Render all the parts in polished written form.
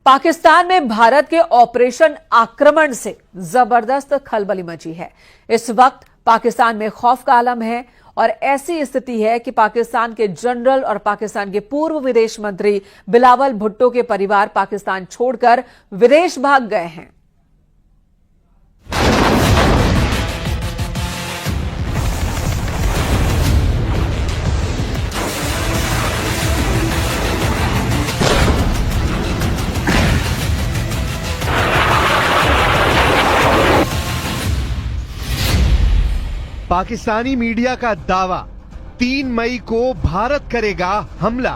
पाकिस्तान में भारत के ऑपरेशन आक्रमण से जबरदस्त खलबली मची है। इस वक्त पाकिस्तान में खौफ का आलम है और ऐसी स्थिति है कि पाकिस्तान के जनरल और पाकिस्तान के पूर्व विदेश मंत्री बिलावल भुट्टो के परिवार पाकिस्तान छोड़कर विदेश भाग गए हैं। पाकिस्तानी मीडिया का दावा, 3 मई को भारत करेगा हमला।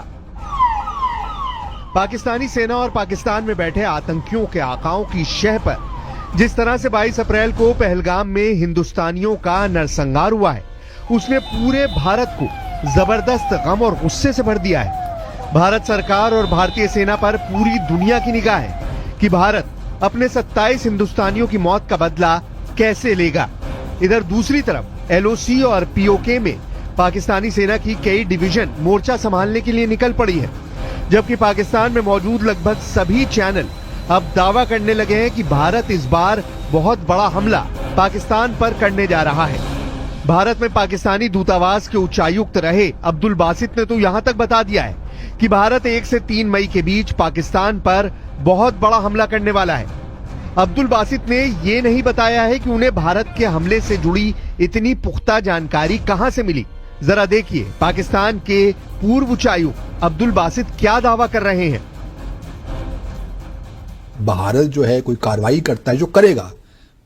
पाकिस्तानी सेना और पाकिस्तान में बैठे आतंकियों के आकाओं की शह पर जिस तरह से 22 अप्रैल को पहलगाम में हिंदुस्तानियों का नरसंहार हुआ है, उसने पूरे भारत को जबरदस्त गम और गुस्से से भर दिया है। भारत सरकार और भारतीय सेना पर पूरी दुनिया की निगाह है कि भारत अपने 27 हिंदुस्तानियों की मौत का बदला कैसे लेगा। इधर दूसरी तरफ एलओसी और पीओके में पाकिस्तानी सेना की कई डिवीजन मोर्चा संभालने के लिए निकल पड़ी है, जबकि पाकिस्तान में मौजूद लगभग सभी चैनल अब दावा करने लगे हैं कि भारत इस बार बहुत बड़ा हमला पाकिस्तान पर करने जा रहा है। भारत में पाकिस्तानी दूतावास के उच्चायुक्त रहे अब्दुल बासित ने तो यहां तक बता दिया है कि भारत 1 से 3 मई के बीच पाकिस्तान पर बहुत बड़ा हमला करने वाला है। अब्दुल बासित ने ये नहीं बताया है कि उन्हें भारत के हमले से जुड़ी इतनी पुख्ता जानकारी कहां से मिली। जरा देखिए पाकिस्तान के पूर्व उच्चायुक्त अब्दुल बासित क्या दावा कर रहे हैं। भारत जो है कोई कार्रवाई करता है, जो करेगा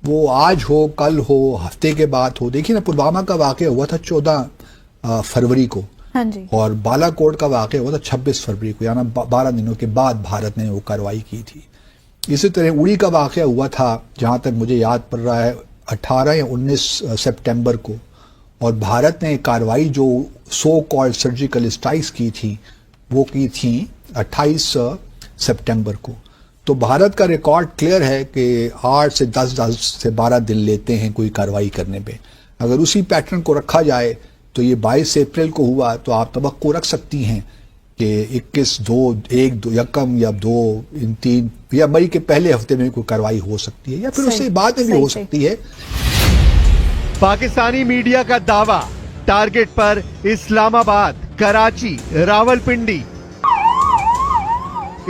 वो आज हो, कल हो, हफ्ते के बाद हो। देखिए ना, पुलवामा का वाकया हुआ था 14 फरवरी को। हाँ जी। और बालाकोट का वाकया हुआ था 26 फरवरी को, यानी 12 दिनों के बाद भारत ने वो कार्रवाई की थी। इसी तरह उड़ी का वाकया हुआ था, जहां तक मुझे याद पड़ रहा है 18 या 19 सितंबर को, और भारत ने कार्रवाई जो सो कॉल्ड सर्जिकल स्ट्राइक्स की थी वो की थी 28 सितंबर को। तो भारत का रिकॉर्ड क्लियर है कि 8 से 10 से 12 दिन लेते हैं कोई कार्रवाई करने पे। अगर उसी पैटर्न को रखा जाए तो ये 22 अप्रैल को हुआ, तो आप तवक्को रख सकती हैं कि 21, 2, 1, 2 या कम या 2, इन 3 या मई के पहले हफ्ते में कोई कार्रवाई हो सकती है, या फिर उससे बाद में भी हो सकती है। पाकिस्तानी मीडिया का दावा, टारगेट पर इस्लामाबाद, कराची, रावलपिंडी।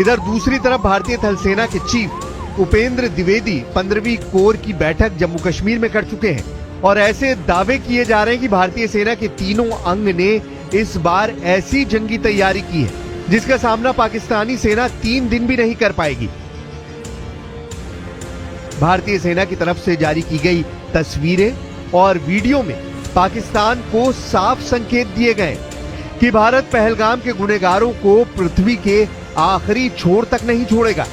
इधर दूसरी तरफ भारतीय थल सेना के चीफ उपेंद्र द्विवेदी 15वीं कोर की बैठक जम्मू कश्मीर में कर चुके हैं और ऐसे दावे किए जा रहे हैं कि भारतीय सेना के तीनों अंग ने इस बार ऐसी जंगी तैयारी की है जिसका सामना पाकिस्तानी सेना 3 दिन भी नहीं कर पाएगी। भारतीय सेना की तरफ से जारी की गई तस्वीरें और वीडियो में पाकिस्तान को साफ संकेत दिए गए कि भारत पहलगाम के गुनहगारों को पृथ्वी के आखिरी छोर तक नहीं छोड़ेगा।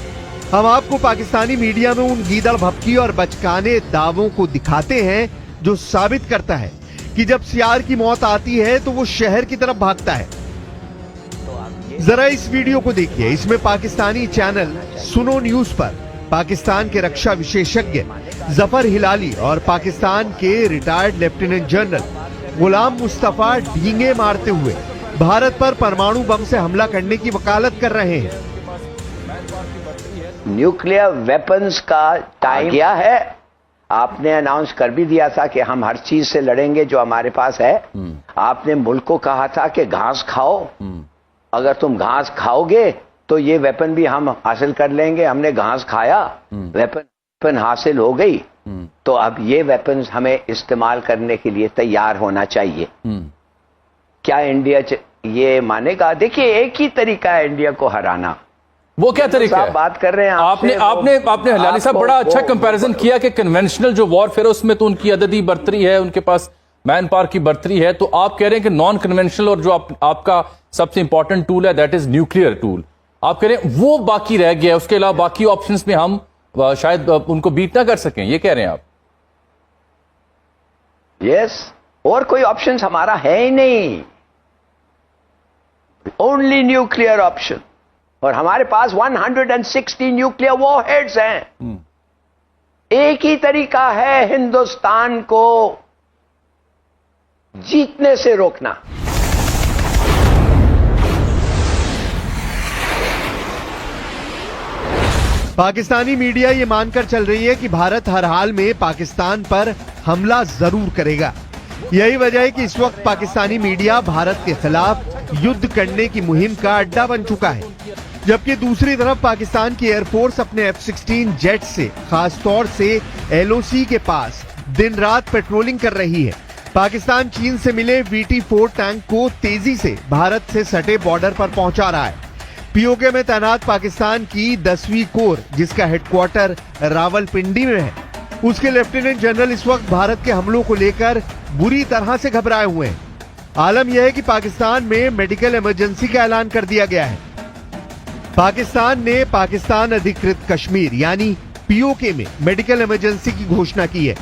हम आपको पाकिस्तानी मीडिया में उन गीदड़ भपकी और बचकाने दावों को दिखाते हैं जो साबित करता है कि जब सियार की मौत आती है तो वो शहर की तरफ भागता है। जरा इस वीडियो को देखिए। इसमें पाकिस्तानी चैनल सुनो न्यूज पर पाकिस्तान के रक्षा विशेषज्ञ जफर हिलाली और पाकिस्तान के retired lieutenant general Ghulam Mustafa डींगे मारते हुए भारत पर परमाणु बम से हमला करने की वकालत कर रहे हैं। न्यूक्लियर वेपन्स का टाइम क्या है? आपने अनाउंस कर भी दिया था कि हम हर चीज से लड़ेंगे जो हमारे पास है। आपने मुल्क को कहा था कि घास खाओ, अगर तुम घास खाओगे तो ये वेपन भी हम हासिल कर लेंगे। हमने घास खाया, वेपन हासिल हो गई, तो अब ये वेपन्स हमें इस्तेमाल करने के लिए तैयार होना चाहिए। क्या इंडिया ये मानेगा? देखिए, एक ही तरीका है इंडिया को हराना। वो क्या तरीका है? बात कर रहे हैं आपने हिलाली साहब बड़ा अच्छा कंपैरिजन किया कि कन्वेंशनल जो वॉरफेयर है उसमें तो उनकी अददी बर्तरी है, उनके पास मैन पावर की बर्तरी है। तो आप कह रहे हैं कि नॉन कन्वेंशनल और जो आपका सबसे इंपॉर्टेंट टूल है दैट इज न्यूक्लियर टूल, आप कह रहे हैं वो बाकी रह गया है, उसके अलावा बाकी ऑप्शंस में हम शायद उनको बीट ना कर सकें, ये कह रहे हैं आप? यस, और कोई ऑप्शन हमारा है ही नहीं, ओनली न्यूक्लियर ऑप्शन। और हमारे पास 160 न्यूक्लियर वॉरहेड्स हैं। एक ही तरीका है हिंदुस्तान को जीतने से रोकना। पाकिस्तानी मीडिया ये मानकर चल रही है कि भारत हर हाल में पाकिस्तान पर हमला जरूर करेगा। यही वजह है कि इस वक्त पाकिस्तानी मीडिया भारत के खिलाफ युद्ध करने की मुहिम का अड्डा बन चुका है, जबकि दूसरी तरफ पाकिस्तान की एयरफोर्स अपने F-16 जेट से खासतौर से LOC के पास दिन रात पेट्रोलिंग कर रही है। पाकिस्तान चीन से मिले VT-4 टैंक को तेजी से भारत से सटे बॉर्डर पर पहुंचा रहा है। POK में तैनात पाकिस्तान की 10वीं कोर, जिसका हेडक्वार्टर रावलपिंडी में है, उसके लेफ्टिनेंट जनरल इस वक्त भारत के हमलों को लेकर बुरी तरह से घबराए हुए हैं। आलम यह है कि पाकिस्तान में मेडिकल इमरजेंसी का ऐलान कर दिया गया है। पाकिस्तान ने पाकिस्तान अधिकृत कश्मीर यानी POK में मेडिकल इमरजेंसी की घोषणा की है।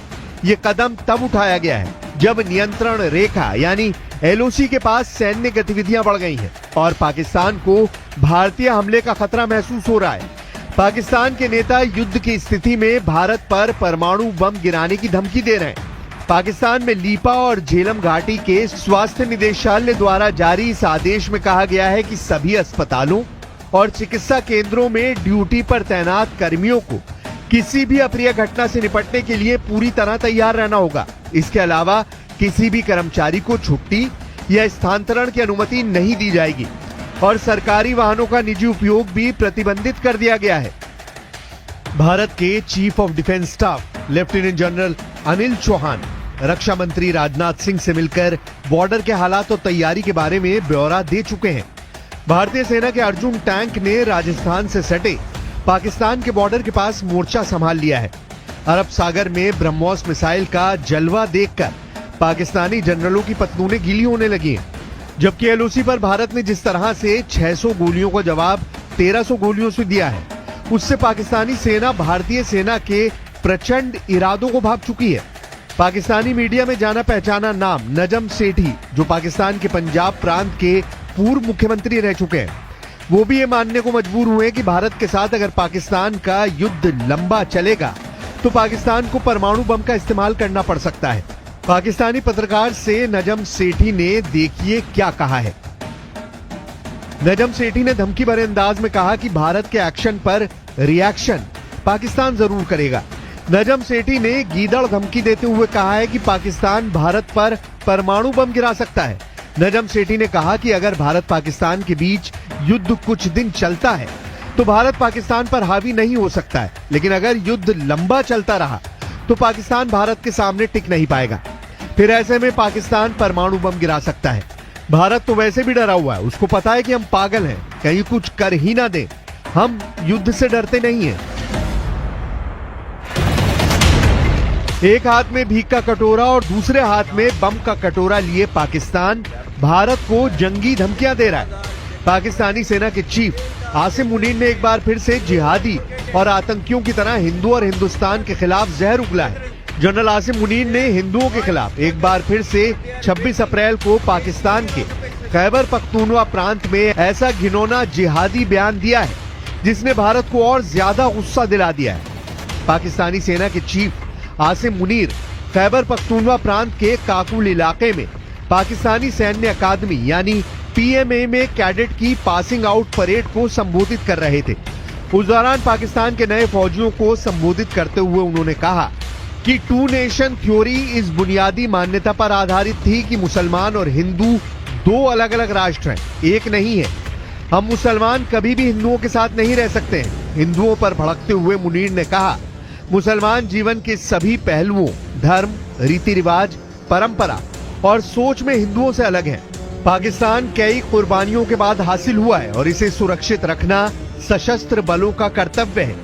ये कदम तब उठाया गया है जब नियंत्रण रेखा यानी LOC के पास सैन्य गतिविधियां बढ़ गई हैं और पाकिस्तान को भारतीय हमले का खतरा महसूस हो रहा है। पाकिस्तान के नेता युद्ध की स्थिति में भारत पर परमाणु बम गिराने की धमकी दे रहे हैं। पाकिस्तान में लीपा और झेलम घाटी के स्वास्थ्य निदेशालय द्वारा जारी इस आदेश में कहा गया है कि सभी अस्पतालों और चिकित्सा केंद्रों में ड्यूटी पर तैनात कर्मियों को किसी भी अप्रिय घटना से निपटने के लिए पूरी तरह तैयार रहना होगा। इसके अलावा किसी भी कर्मचारी को छुट्टी या स्थानांतरण की अनुमति नहीं दी जाएगी और सरकारी वाहनों का निजी उपयोग भी प्रतिबंधित कर दिया गया है। भारत के chief of defence staff lieutenant general Anil Chauhan रक्षा मंत्री राजनाथ सिंह से मिलकर बॉर्डर के हालात और तैयारी के बारे में ब्यौरा दे चुके हैं। भारतीय सेना के अर्जुन टैंक ने राजस्थान से सटे पाकिस्तान के बॉर्डर के पास मोर्चा संभाल लिया है। अरब सागर में ब्रह्मोस मिसाइल का जलवा देखकर पाकिस्तानी जनरलों की पतलूनें गीली होने लगी हैं, जबकि LOC पर भारत ने जिस तरह से 600 गोलियों का जवाब 1300 गोलियों से दिया है, उससे पाकिस्तानी सेना भारतीय सेना के प्रचंड इरादों को भांप चुकी है। पाकिस्तानी मीडिया में जाना पहचाना नाम नजम सेठी, जो पाकिस्तान के पंजाब प्रांत के पूर्व मुख्यमंत्री रह चुके हैं, वो भी ये मानने को मजबूर हुए कि भारत के साथ अगर पाकिस्तान का युद्ध लंबा चलेगा तो पाकिस्तान को परमाणु बम का इस्तेमाल करना पड़ सकता है। पाकिस्तानी पत्रकार से नजम सेठी ने देखिए क्या कहा है। नजम सेठी ने धमकी भरे अंदाज में कहा कि भारत के एक्शन पर रिएक्शन पाकिस्तान जरूर करेगा। नजम सेठी ने गीदड़ धमकी देते हुए कहा है कि पाकिस्तान भारत पर परमाणु बम गिरा सकता है। नजम सेठी ने कहा कि अगर भारत पाकिस्तान के बीच युद्ध कुछ दिन चलता है तो भारत पाकिस्तान पर हावी नहीं हो सकता है, लेकिन अगर युद्ध लंबा चलता रहा तो पाकिस्तान भारत के सामने टिक नहीं पाएगा। फिर ऐसे में पाकिस्तान परमाणु बम गिरा सकता है। भारत तो वैसे भी डरा हुआ है, उसको पता है कि हम पागल हैं, कहीं कुछ कर ही ना दे। हम युद्ध से डरते नहीं हैं। एक हाथ में भीख का कटोरा और दूसरे हाथ में बम का कटोरा लिए पाकिस्तान भारत को जंगी धमकियां दे रहा है। पाकिस्तानी सेना के चीफ आसिम मुनीर ने एक बार फिर से जिहादी और आतंकियों की तरह हिंदू और हिंदुस्तान के खिलाफ जहर उगला है। जनरल आसिम मुनीर ने हिंदुओं के खिलाफ एक बार फिर से 26 अप्रैल को पाकिस्तान के खैबर पख्तूनवा प्रांत में ऐसा घिनौना जिहादी बयान दिया है जिसने भारत को और ज्यादा गुस्सा दिला दिया है। पाकिस्तानी सेना के चीफ आसिम मुनीर खैबर पख्तूनवा प्रांत के काकुल इलाके में पाकिस्तानी सैन्य अकादमी यानी PMA में कैडेट की पासिंग आउट परेड को संबोधित कर रहे थे। उस दौरान पाकिस्तान के नए फौजियों को संबोधित करते हुए उन्होंने कहा कि 2 नेशन थ्योरी इस बुनियादी मान्यता पर आधारित थी कि मुसलमान और हिंदू 2 अलग अलग राष्ट्र हैं, एक नहीं है। हम मुसलमान कभी भी हिंदुओं के साथ नहीं रह सकते हैं। हिंदुओं पर भड़कते हुए मुनीर ने कहा, मुसलमान जीवन के सभी पहलुओं, धर्म, रीति रिवाज, परंपरा और सोच में हिंदुओं से अलग है। पाकिस्तान कई कुर्बानियों के बाद हासिल हुआ है और इसे सुरक्षित रखना सशस्त्र बलों का कर्तव्य है।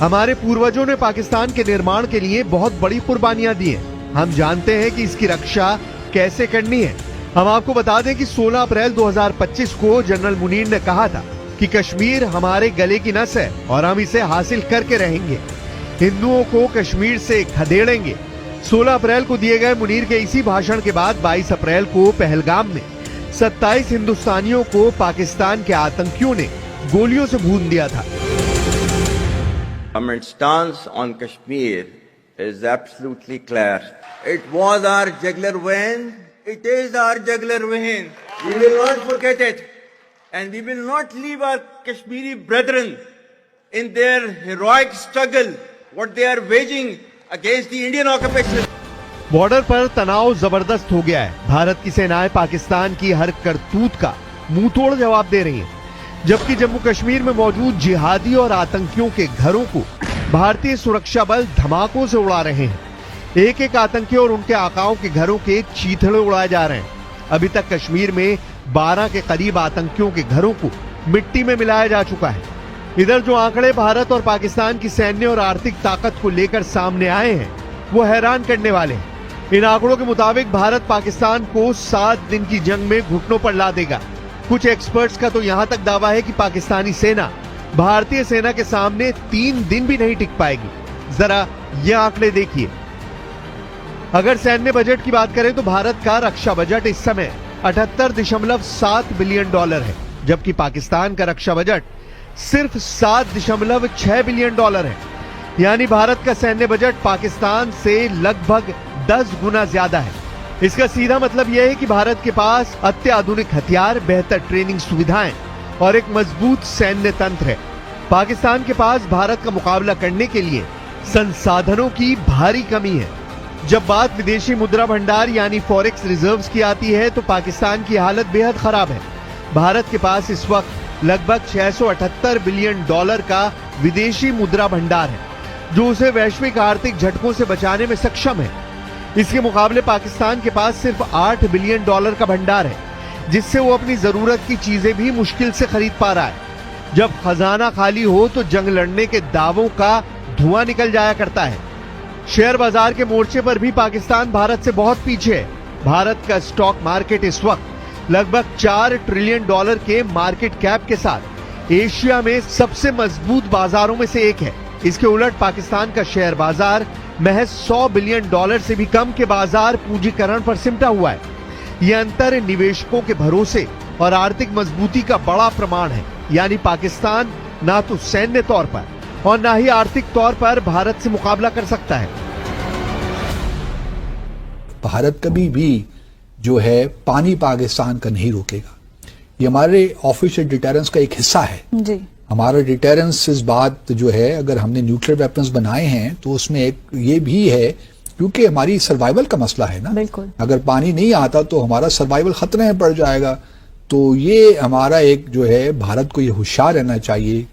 हमारे पूर्वजों ने पाकिस्तान के निर्माण के लिए बहुत बड़ी कुर्बानियां दी हैं। हम जानते हैं कि इसकी रक्षा कैसे करनी है। हम आपको बता दें कि 16 अप्रैल 2025 को जनरल मुनीर ने कहा था कि कश्मीर हमारे गले की नस है और हम इसे हासिल करके रहेंगे। हिंदुओं को कश्मीर से खदेड़ेंगे। 16 अप्रैल को दिए गए मुनीर के इसी भाषण के बाद 22 अप्रैल को पहलगाम में 27 हिंदुस्तानियों को पाकिस्तान के आतंकियों ने गोलियों से भून दिया था। Government stance on Kashmir is absolutely clear. It was our jugular vein. It is our jugular vein. We will not forget it, and we will not leave our Kashmiri brethren in their heroic struggle, what they are waging against the Indian occupation. Border पर तनाव जबरदस्त हो गया है। भारत की सेनाएं पाकिस्तान की हर करतूत का मुंह तोड़ जवाब दे रही हैं, जबकि जम्मू कश्मीर में मौजूद जिहादी और आतंकियों के घरों को भारतीय सुरक्षा बल धमाकों से उड़ा रहे हैं। एक एक आतंकी और उनके आकाओं के घरों के चीथड़े उड़ाए जा रहे हैं। अभी तक कश्मीर में 12 के करीब आतंकियों के घरों को मिट्टी में मिलाया जा चुका है। इधर जो आंकड़े भारत और पाकिस्तान की सैन्य और आर्थिक ताकत को लेकर सामने आए हैं, वो हैरान करने वाले हैं। इन आंकड़ों के मुताबिक भारत पाकिस्तान को 7 दिन की जंग में घुटनों पर ला देगा। कुछ एक्सपर्ट्स का तो यहां तक दावा है कि पाकिस्तानी सेना भारतीय सेना के सामने 3 दिन भी नहीं टिक पाएगी। जरा ये आंकड़े देखिए। अगर सैन्य बजट की बात करें तो भारत का रक्षा बजट इस समय 78.7 बिलियन डॉलर है, जबकि पाकिस्तान का रक्षा बजट सिर्फ 7.6 बिलियन डॉलर है। यानी भारत का सैन्य बजट पाकिस्तान से लगभग 10 गुना ज्यादा है। इसका सीधा मतलब यह है कि भारत के पास अत्याधुनिक हथियार, बेहतर ट्रेनिंग सुविधाएं और एक मजबूत सैन्य तंत्र है। पाकिस्तान के पास भारत का मुकाबला करने के लिए संसाधनों की भारी कमी है। जब बात विदेशी मुद्रा भंडार यानी फॉरेक्स रिजर्व्स की आती है तो पाकिस्तान की हालत बेहद खराब है। भारत के पास इस वक्त लगभग 678 बिलियन डॉलर का विदेशी मुद्रा भंडार है, जो उसे वैश्विक आर्थिक झटकों से बचाने में सक्षम है। इसके मुकाबले पाकिस्तान के पास सिर्फ 8 बिलियन डॉलर का भंडार है, जिससे वो अपनी जरूरत की चीजें भी मुश्किल से खरीद पा रहा है। जब खजाना खाली हो तो जंग लड़ने के दावों का धुआं निकल जाया करता है। शेयर बाजार के मोर्चे पर भी पाकिस्तान भारत से बहुत पीछे है। भारत का स्टॉक मार्केट इस वक्त लगभग 4 ट्रिलियन डॉलर के मार्केट कैप के साथ एशिया में सबसे मजबूत बाजारों में से एक है। इसके उलट पाकिस्तान का शेयर बाजार महज 100 बिलियन डॉलर से भी कम के बाजार पूंजीकरण पर सिमटा हुआ है। यह अंतर निवेशकों के भरोसे और आर्थिक मजबूती का बड़ा प्रमाण है। यानी पाकिस्तान ना तो सैन्य तौर पर और ना ही आर्थिक तौर पर भारत से मुकाबला कर सकता है। भारत कभी भी जो है पानी पाकिस्तान का नहीं रोकेगा। ये हमारे ऑफिशियल डिटेरेंस का एक हिस्सा है जी। हमारा डिटेरेंस इस बात जो है, अगर हमने न्यूक्लियर वेपन्स बनाए हैं तो उसमें एक ये भी है, क्योंकि हमारी सर्वाइवल का मसला है ना। बिल्कुल। अगर पानी नहीं आता तो हमारा सर्वाइवल खतरे में पड़ जाएगा। तो ये हमारा एक जो है, भारत को ये होशियार रहना चाहिए,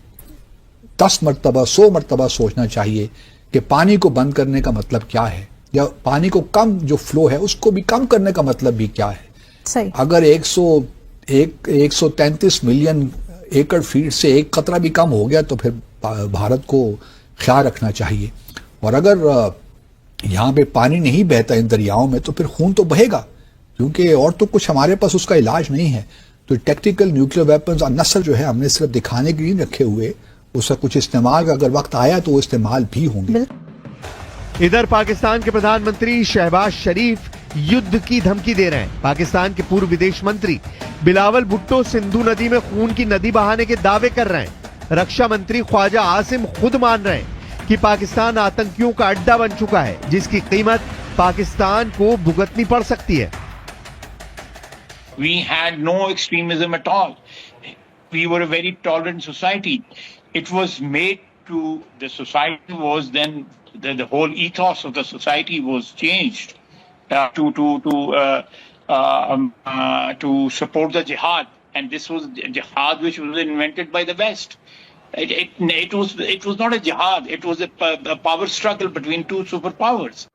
10 मरतबा 100 मरतबा सोचना चाहिए कि पानी को बंद करने का मतलब क्या है, या पानी को कम जो फ्लो है उसको भी कम करने का मतलब भी क्या है। सही। अगर 133 मिलियन एकड़ फीट से एक कतरा भी कम हो गया तो फिर भारत को ख्याल रखना चाहिए। और अगर यहाँ पे पानी नहीं बहता इन दरियाओं में तो फिर खून तो बहेगा, क्योंकि और तो कुछ हमारे पास उसका इलाज नहीं है। तो टैक्टिकल न्यूक्लियर वेपन्स नस्ल जो है हमने सिर्फ दिखाने के लिए रखे हुए, उसका कुछ इस्तेमाल का अगर वक्त आया तो वो इस्तेमाल भी होंगे। इधर पाकिस्तान के प्रधानमंत्री शहबाज शरीफ युद्ध की धमकी दे रहे हैं। पाकिस्तान के पूर्व विदेश मंत्री बिलावल भुट्टो सिंधु नदी में खून की नदी बहाने के दावे कर रहे हैं। रक्षा मंत्री ख्वाजा आसिम खुद मान रहे हैं कि पाकिस्तान आतंकियों का अड्डा बन चुका है, जिसकी कीमत पाकिस्तान को भुगतनी पड़ सकती है। We had no extremism at all. We were a very tolerant society. It was made to, the society was then, the whole ethos of the society was changed to support the jihad, and this was jihad which was invented by the West. It was not a jihad, it was a power struggle between two superpowers.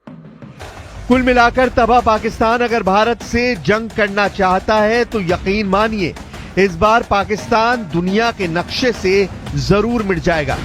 कुल मिलाकर तबाह पाकिस्तान अगर भारत से जंग करना चाहता है तो यकीन मानिए इस बार पाकिस्तान दुनिया के नक्शे से जरूर मिट जाएगा।